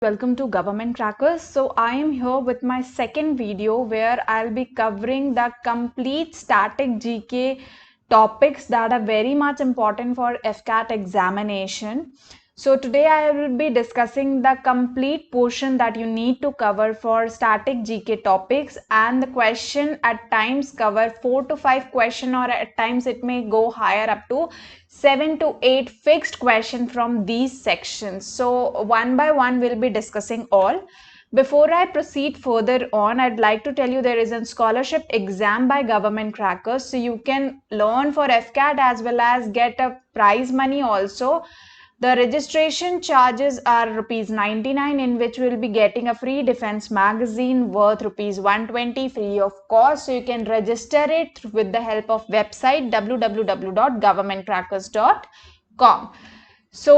Welcome to Government Crackers. So I am here with my second video where I'll be covering the complete static GK topics that are very much important for FCAT examination. So today I will be discussing the complete portion that you need to cover for static GK topics, and the question at times cover 4 to 5 question, or at times it may go higher up to 7 to 8 fixed question from these sections. So one by one we'll be discussing all. Before I proceed further on, I'd like to tell you there is a scholarship exam by Government Crackers, so you can learn for FCAT as well as get a prize money also. The registration charges are ₹99, in which we'll be getting a free defense magazine worth ₹120 free of cost. So you can register it with the help of website www.governmentcrackers.com. So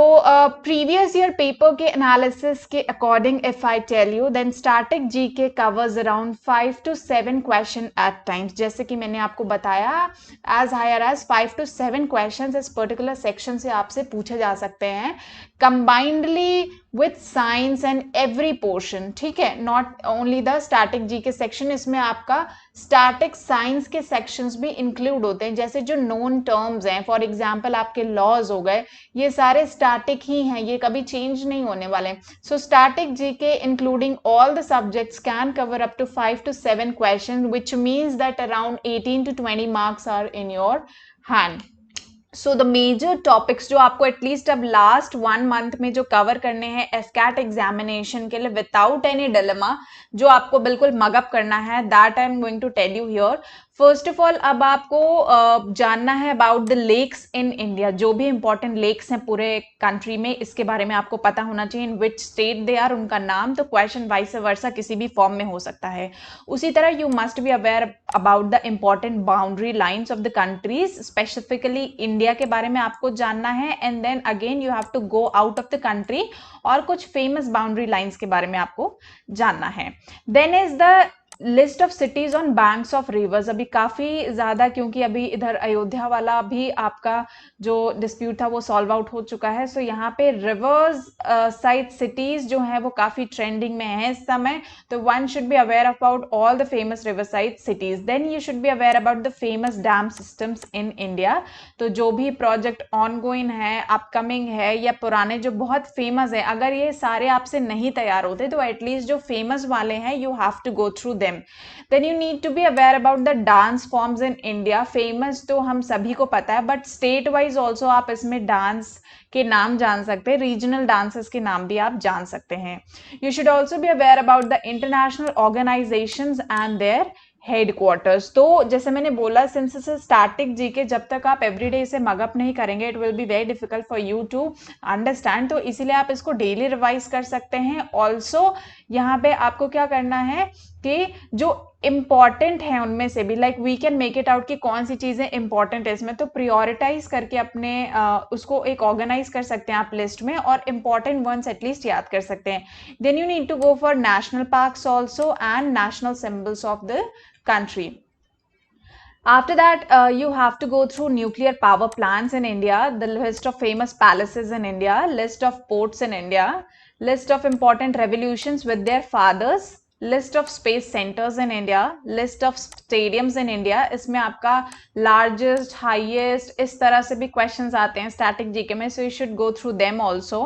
previous year paper के analysis के according, if I tell you, then static GK covers around 5 to 7 question at times. जैसे कि मैंने आपको बताया, as higher as 5 to 7 questions इस particular section से आपसे पूछे जा सकते हैं combinedly with science and every portion. ठीक है, not only the static GK section, इसमें आपका static science के sections भी include होते हैं. जैसे जो known terms हैं, for example आपके laws हो गए, ये सारे static ही हैं, ये कभी change नहीं होने वाले. So static GK including all the subjects can cover up to 5 to 7 questions, which means that around 18 to 20 marks are in your hand. So the major topics जो आपको एटलीस्ट अब लास्ट 1 मंथ में जो cover करने हैं AFCAT examination के लिए without any dilemma, जो आपको बिल्कुल मगअप करना है, that I am going to tell you here. First of all, अब आपको जानना है about the lakes in India. जो भी इंपॉर्टेंट लेक्स हैं पूरे कंट्री में, इसके बारे में आपको पता होना चाहिए. इन विच स्टेट दे आर, उनका नाम. तो क्वेश्चन वाइस वर्सा किसी भी फॉर्म में हो सकता है. उसी तरह you must be aware about the important boundary lines of the countries, specifically India के बारे में आपको जानना है. And then again you have to go out of the country और कुछ फेमस बाउंड्री लाइन्स के बारे में आपको जानना है. Then is the list of cities on banks of rivers. अभी काफी ज्यादा, क्योंकि अभी इधर अयोध्या वाला भी आपका जो डिस्प्यूट था वो सॉल्व आउट हो चुका है. सो यहाँ पे रिवर्स साइड सिटीज जो है वो काफी ट्रेंडिंग में है इस समय. तो one should be aware about all the famous river side cities. Then you should be aware about the famous dam systems in India. तो जो भी प्रोजेक्ट ऑन गोइंग है, अपकमिंग है, या पुराने जो बहुत फेमस है, अगर ये सारे आपसे नहीं तैयार होते तो एटलीस्ट जो फेमस वाले हैं you have to go through them. Then you need to be aware about the dance forms in India. Famous तो हम सभी को पता है, but state wise also आप इसमें डांस के नाम जान सकते हैं, रीजनल डांसेस के नाम भी आप जान सकते हैं. You should also be aware about the international organizations and their headquarters. तो जैसे मैंने बोला, सिंस इस स्टैटिक जीके, जब तक आप एवरीडे इसे मगअप नहीं करेंगे it will be very difficult for you to understand. तो इसीलिए आप इसको डेली रिवाइज कर सकते हैं. ऑल्सो यहाँ पे आपको क्या करना है कि जो इंपॉर्टेंट है उनमें से भी, like we can make it out कि कौन सी चीजें इंपॉर्टेंट है इसमें, तो प्रियोरिटाइज करके अपने उसको एक ऑर्गेनाइज कर सकते हैं आप लिस्ट में, और इंपॉर्टेंट वंस एटलीस्ट याद कर सकते हैं. Then you need to go for national parks also and national symbols of the country. After that, you have to go through nuclear power plants in India, the list of famous palaces in India, list of ports in India, list of important revolutions with their fathers, list of space centers in India, list of stadiums in India. इसमें आपका largest, highest, इस तरह से भी questions आते हैं static GK में, so you should go through them also.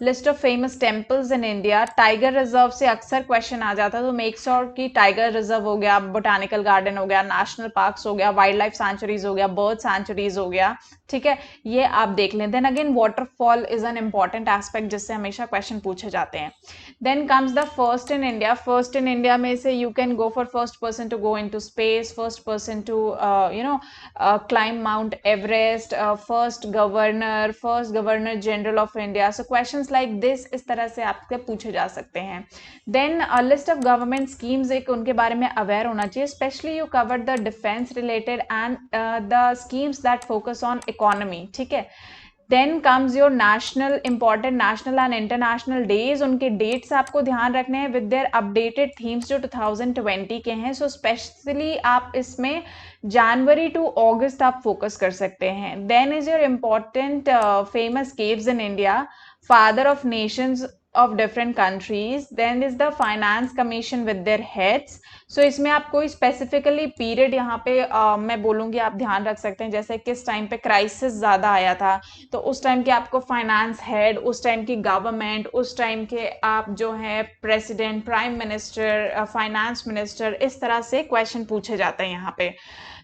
List of famous temples in India. Tiger reserve से अक्सर क्वेश्चन आ जाता है, तो मेक श्योर कि टाइगर रिजर्व हो गया, बोटानिकल गार्डन हो गया, नेशनल पार्क्स हो गया, वाइल्ड लाइफ सैंचुरीज हो गया, बर्ड सैंचुरीज हो गया. ठीक है, ये आप देख लें. Then again waterfall is an important aspect जिससे हमेशा क्वेश्चन पूछे जाते हैं. Then comes the first in India. First in India में से you can go for first person to go into space, first person to climb Mount Everest, first governor general of India. So questions like this इस तरह से आपसे पूछे जा सकते हैं. Then list of government schemes, एक उनके बारे में अवेयर होना चाहिए. Specially you cover the defence related and the schemes that focus on economy. ठीक है. Then comes your national, important national and international days. उनके डेट्स आपको ध्यान रखने हैं विद देयर अपडेटेड थीम्स जो 2020 के हैं. सो स्पेशली आप इसमें जनवरी टू अगस्त आप फोकस कर सकते हैं. Then is your important famous caves in India, father of nations of different countries. Then is the finance commission with their heads. So इसमें आप कोई स्पेसिफिकली पीरियड यहाँ पे मैं बोलूँगी आप ध्यान रख सकते हैं, जैसे किस टाइम पे क्राइसिस ज़्यादा आया था तो उस टाइम के आपको फाइनेंस हेड, उस टाइम की गवर्नमेंट, उस टाइम के आप जो है president, prime minister, finance minister, इस तरह से क्वेश्चन पूछे जाते हैं यहाँ पे।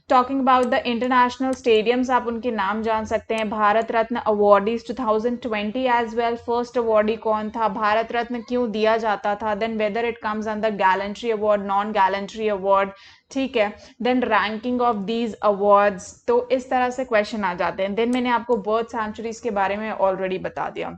Talking about the international stadiums, आप उनके नाम जान सकते हैं। Bharat Ratna awardees 2020 as well, first awardee कौन था, भारत रत्न क्यों दिया जाता था, then whether it comes under gallantry award, non gallantry award, ठीक है। Then ranking of these awards, तो इस तरह से क्वेश्चन आ जाते हैं। देन मैंने आपको बर्ड सेंचुरीज के बारे में ऑलरेडी बता दिया।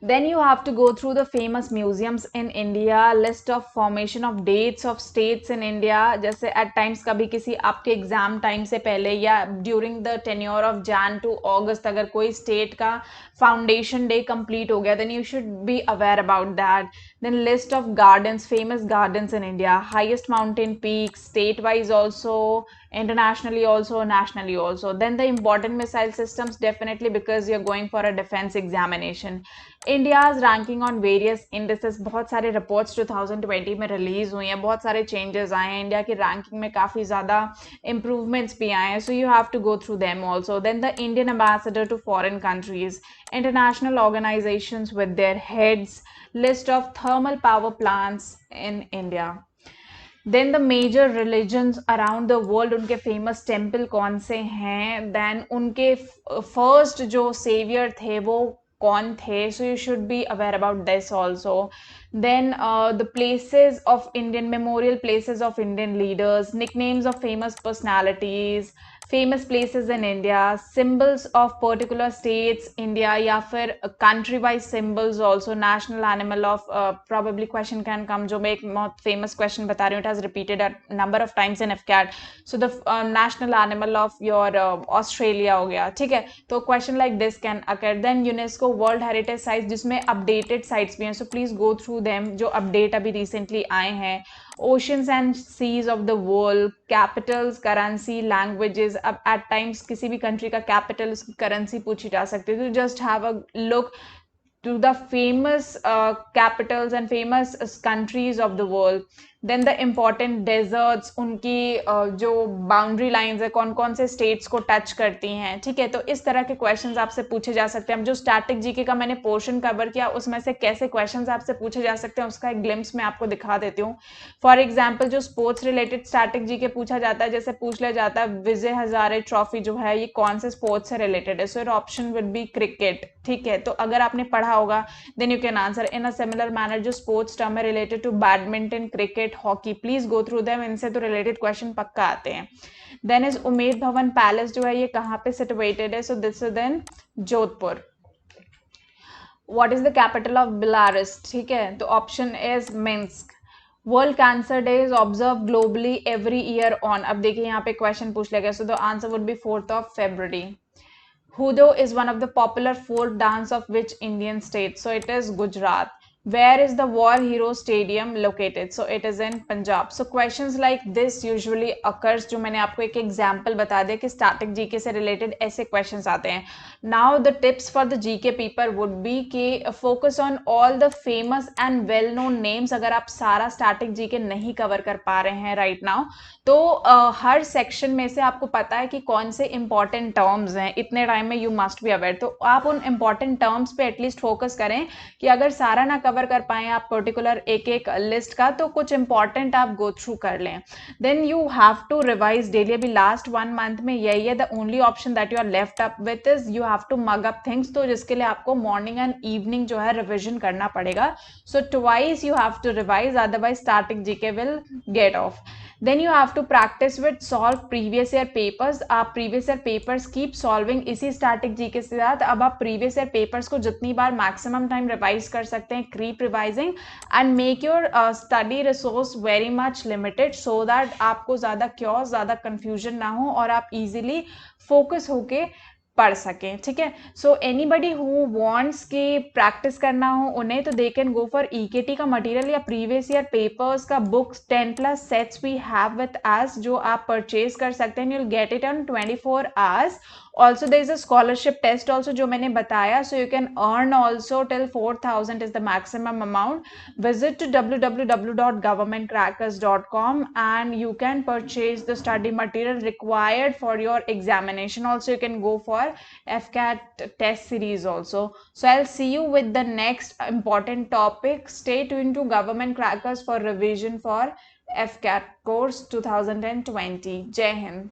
Then you have to go through the famous museums in India, list of formation of dates of states in India, जैसे at times कभी किसी आपके एग्जाम टाइम से पहले या during the tenure of Jan to August अगर कोई state का फाउंडेशन डे कंप्लीट हो गया, then you should be aware about that. Then list of gardens, famous gardens in India, highest mountain peak, state wise also, internationally also, nationally also. Then the important missile systems, definitely because you're going for a defense examination. India's ranking on various indices, बहुत सारे reports 2020 में release हुई हैं, बहुत सारे changes आए हैं, India की रैंकिंग में काफ़ी ज़्यादा improvements भी आए हैं, so you have to go through them also. Then the Indian ambassador to foreign countries, international organizations with their heads, list of thermal power plants in India. Then the major religions around the world, उनके famous temple कौन से हैं, then उनके first जो saviour थे वो कौन थे, so you should be aware about this also. Then the places of Indian, memorial places of Indian leaders, nicknames of famous personalities, famous places in India, symbols of particular states India या फिर country wise symbols also, national animal of, probably question can come, जो मैं एक बहुत famous question बता रही हूँ, it has repeated a number of times in AFCAT, so the national animal of your Australia हो गया, ठीक है। तो question like this can occur. देन यूनेस्को वर्ल्ड हेरिटेज साइट्स, जिसमें अपडेटेड साइट्स भी हैं, so please go through them, जो अपडेट अभी रिसेंटली आए हैं। Oceans and seas of the world, capitals, currency, languages, अब एट टाइम्स किसी भी कंट्री का कैपिटल, उसकी करेंसी पूछी जा सकती है, तो just have a look to the famous capitals and famous countries of the world. Then the important deserts, उनकी जो बाउंड्री लाइंस है कौन कौन से स्टेट्स को टच करती हैं, ठीक है। तो इस तरह के क्वेश्चंस आपसे पूछे जा सकते हैं। अब जो स्टैटिक जीके का मैंने पोर्शन कवर किया उसमें से कैसे क्वेश्चंस आपसे पूछे जा सकते हैं उसका एक ग्लिम्स मैं आपको दिखा देती हूँ। फॉर एग्जाम्पल जो स्पोर्ट्स रिलेटेड स्टैटिक जीके पूछा जाता है, जैसे पूछ लिया जाता है विजय हजारे ट्रॉफी जो है ये कौन से स्पोर्ट्स से रिलेटेड है, so option would be cricket, ठीक है। तो अगर आपने पढ़ा होगा then you can answer in a similar manner. जो स्पोर्ट्स टर्म है related to badminton, cricket, hockey, please go through them, इनसे तो रिलेटेड क्वेश्चन पक्का आते हैं। Then is Umaid Bhawan palace जो है ये कहाँ पे सिचुएटेड है, so this is then Jodhpur. What is the capital of Belarus, ठीक है, तो option is Minsk. World cancer day is observe globally every year on, अब देखिए यहाँ पे क्वेश्चन पूछ लिया गया, so the answer would be 4th of February. Hudo is one of the popular folk dance of which Indian state? So it is Gujarat. Where is the War Hero Stadium located? So it is in Punjab. So questions like this usually occurs, जो मैंने आपको एक example बता दिया कि static GK से related ऐसे questions आते हैं. Now the tips for the GK paper would be कि focus on all the famous and well-known names. अगर आप सारा static GK नहीं cover कर पा रहे हैं right now, तो हर सेक्शन में से आपको पता है कि कौन से इंपॉर्टेंट टर्म्स हैं, इतने टाइम में यू मस्ट बी अवेयर, तो आप उन इंपॉर्टेंट टर्म्स पे एटलीस्ट फोकस करें कि अगर सारा ना कवर कर पाए आप पर्टिकुलर एक एक लिस्ट का, तो कुछ इंपॉर्टेंट आप गो थ्रू कर लें. Then you have to revise daily. अभी लास्ट 1 मंथ में यही है, the only option that you are left up with is you have to mug up things, तो जिसके लिए आपको मॉर्निंग एंड इवनिंग जो है रिविजन करना पड़ेगा. So twice you have to revise, otherwise static GK will get off. Then you have to practice with solve previous year papers. आप previous year papers keep solving इसी static GK के साथ. अब आप previous year papers को जितनी बार maximum time revise कर सकते हैं, keep revising and make your study resource very much limited so that आपको ज़्यादा chaos, ज़्यादा confusion ना हो और आप easily focus होके पढ़ सकें, ठीक है. सो एनीबडी हु वांट्स कि प्रैक्टिस करना हो उन्हें, तो दे कैन गो फॉर ईकेटी का मटेरियल या प्रीवियस ईयर पेपर्स का books 10+ sets we have with us, जो आप परचेज कर सकते हैं. You will get it on 24 hours Also there is a scholarship test also जो मैंने बताया, so you can earn also till 4,000 is the maximum amount. Visit to www.governmentcrackers.com and you can purchase the study material required for your examination. Also you can go for FCAT test series also. So I'll see you with the next important topic. Stay tuned to Government Crackers for revision for FCAT course 2020. Jai Hind.